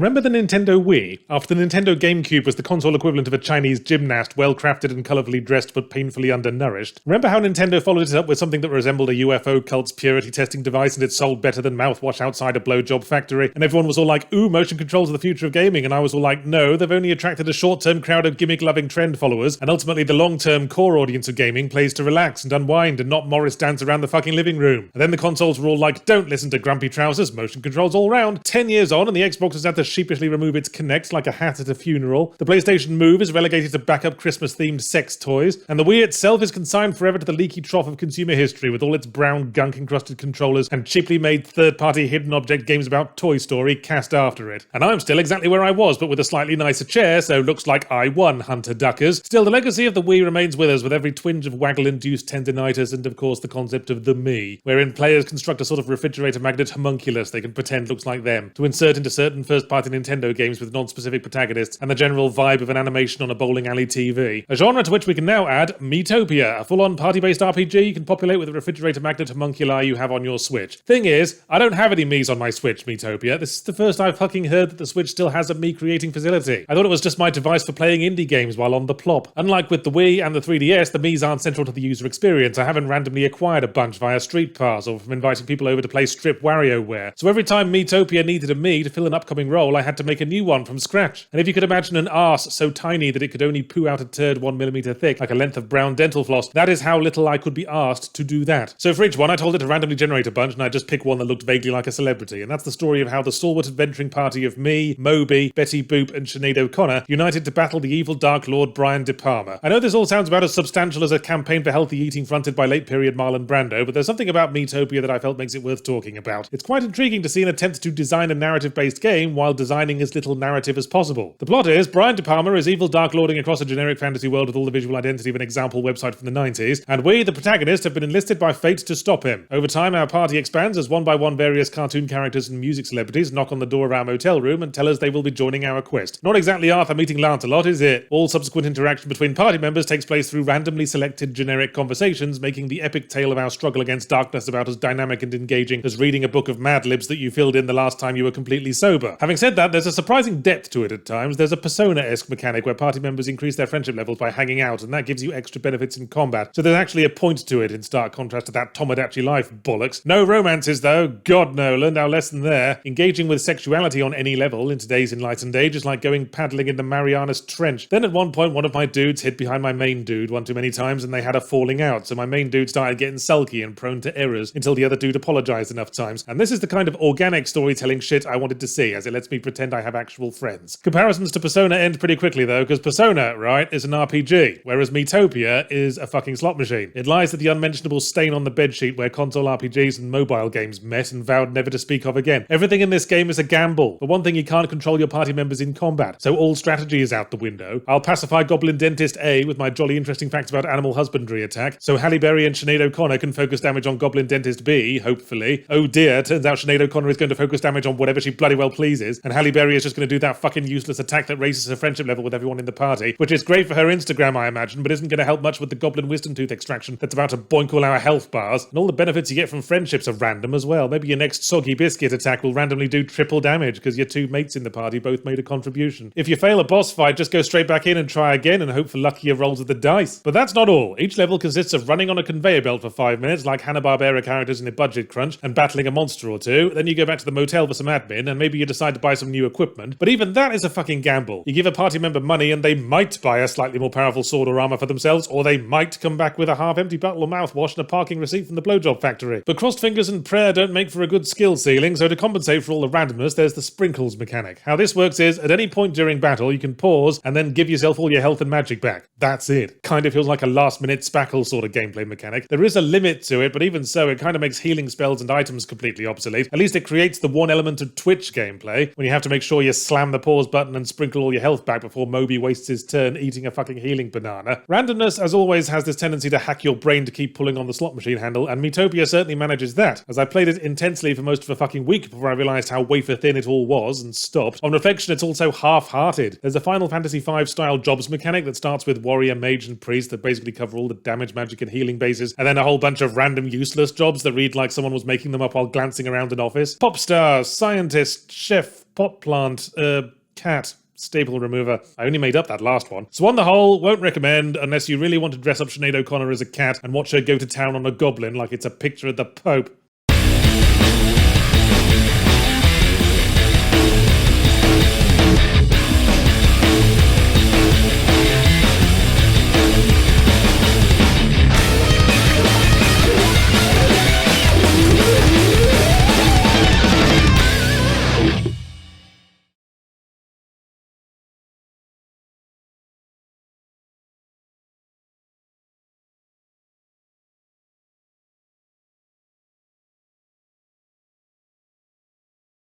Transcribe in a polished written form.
Remember the Nintendo Wii? After the Nintendo GameCube was the console equivalent of a Chinese gymnast, well-crafted and colourfully dressed but painfully undernourished. Remember how Nintendo followed it up with something that resembled a UFO cult's purity testing device and it sold better than mouthwash outside a blowjob factory? And everyone was all like, ooh, motion controls are the future of gaming. And I was all like, no, they've only attracted a short-term crowd of gimmick-loving trend followers, and ultimately the long-term core audience of gaming plays to relax and unwind and not Morris dance around the fucking living room. And then the consoles were all like, don't listen to grumpy trousers, motion controls all round. 10 years on and the Xbox has had to sheepishly remove its Kinect like a hat at a funeral. The PlayStation Move is relegated to backup Christmas-themed sex toys, and the Wii itself is consigned forever to the leaky trough of consumer history with all its brown gunk-encrusted controllers and cheaply made third-party hidden object games about Toy Story cast after it. And I'm still exactly where I was, but with a slightly nicer chair, so looks like I won, Hunter Duckers. Still, the legacy of the Wii remains with us, with every twinge of waggle-induced tendinitis and, of course, the concept of the me, wherein players construct a sort of refrigerator magnet homunculus they can pretend looks like them, to insert into certain first-party Nintendo games with non-specific protagonists and the general vibe of an animation on a bowling alley TV. A genre to which we can now add Miitopia, a full-on party-based RPG you can populate with the refrigerator magnet homunculi you have on your Switch. Thing is, I don't have any Miis on my Switch, Miitopia. This is the first I've fucking heard that the Switch still has a Mii creating facility. I thought it was just my device for playing indie games while on the plop. Unlike with the Wii and the 3DS, the Miis aren't central to the user experience. I haven't randomly acquired a bunch via Street Pass or from inviting people over to play Strip WarioWare. So every time Miitopia needed a Mii to fill an upcoming role, I had to make a new one from scratch. And if you could imagine an arse so tiny that it could only poo out a turd 1mm thick, like a length of brown dental floss, that is how little I could be asked to do that. So for each one, I told it to randomly generate a bunch, and I'd just pick one that looked vaguely like a celebrity. And that's the story of how the stalwart adventuring party of me, Moby, Betty Boop, and Sinead O'Connor united to battle the evil Dark Lord Brian De Palma. I know this all sounds about as substantial as a campaign for healthy eating fronted by late-period Marlon Brando, but there's something about Miitopia that I felt makes it worth talking about. It's quite intriguing to see an attempt to design a narrative-based game while designing as little narrative as possible. The plot is, Brian De Palma is evil Dark Lording across a generic fantasy world with all the visual identity of an example website from the 90s, and we, the protagonist, have been enlisted by fate to stop him. Over time, our party expands as one by one various cartoon characters and music celebrities knock on the door of our motel room and tell us they will be joining our quest. Not exactly Arthur meeting Lancelot, is it? All subsequent interaction between party members takes place through randomly selected generic conversations, making the epic tale of our struggle against darkness about as dynamic and engaging as reading a book of Mad Libs that you filled in the last time you were completely sober. Having said that, there's a surprising depth to it at times. There's a Persona-esque mechanic where party members increase their friendship levels by hanging out, and that gives you extra benefits in combat. So there's actually a point to it in stark contrast to that Tomodachi Life bollocks. No romances though, God no, learned our lesson there. Engaging with sexuality on any level in today's enlightened age is like going paddling in the Marianas Trench. Then at one point one of my dudes hid behind my main dude one too many times and they had a falling out, so my main dude started getting sulky and prone to errors until the other dude apologized enough times. And this is the kind of organic storytelling shit I wanted to see, as it lets me pretend I have actual friends. Comparisons to Persona end pretty quickly though, because Persona, right, is an RPG, whereas Miitopia is a fucking slot machine. It lies at the unmentionable stain on the bedsheet where console RPGs and mobile games met and vowed never to speak of again. Everything in this game is a gamble. For one thing, you can't control your party members in combat, so all strategy is out the window. I'll pacify Goblin Dentist A with my jolly interesting facts about animal husbandry attack, so Halle Berry and Sinead O'Connor can focus damage on Goblin Dentist B, hopefully. Oh dear, turns out Sinead O'Connor is going to focus damage on whatever she bloody well pleases, and Halle Berry is just going to do that fucking useless attack that raises her friendship level with everyone in the party, which is great for her Instagram, I imagine, but isn't going to help much with the Goblin Wisdom Tooth extraction that's about to boink all our health bars. And all the benefits you get from friendships are random as well. Maybe your next soggy biscuit attack will randomly do triple damage because your two mates in the party both made a contribution. If you fail a boss fight, just go straight back in and try again and hope for luckier rolls of the dice. But that's not all. Each level consists of running on a conveyor belt for 5 minutes like Hanna-Barbera characters in a budget crunch and battling a monster or two. Then you go back to the motel for some admin and maybe you decide to buy some new equipment. But even that is a fucking gamble. You give a party member money and they might buy a slightly more powerful sword or armor for themselves, or they might come back with a half-empty bottle of mouthwash and a parking receipt from the blowjob factory. But crossed fingers and prayer don't make for a good skill ceiling, so to compensate for all the randomness, there's the sprinkles mechanic. How this works is, at any point during battle, you can pause and then give yourself all your health and magic back. That's it. Kind of feels like a last-minute spackle sort of gameplay mechanic. There is a limit to it, but even so, it kind of makes healing spells and items completely obsolete. At least it creates the one element of Twitch gameplay, when you have to make sure you slam the pause button and sprinkle all your health back before Moby wastes his turn eating a fucking healing banana. Randomness, as always, has this tendency to hack your brain to keep pulling on the slot machine handle, and Miitopia certainly manages that, as I played it intensely for most of a fucking week before I realised how wafer thin it all was and stopped. On reflection, it's also half-hearted. There's a Final Fantasy V style jobs mechanic that starts with warrior, mage, and priest that basically cover all the damage, magic, and healing bases, and then a whole bunch of random useless jobs that read like someone was making them up while glancing around an office. Pop stars, scientist, chef, pot plant, cat. Staple remover. I only made up that last one. So on the whole, won't recommend unless you really want to dress up Sinead O'Connor as a cat and watch her go to town on a goblin like it's a picture of the Pope.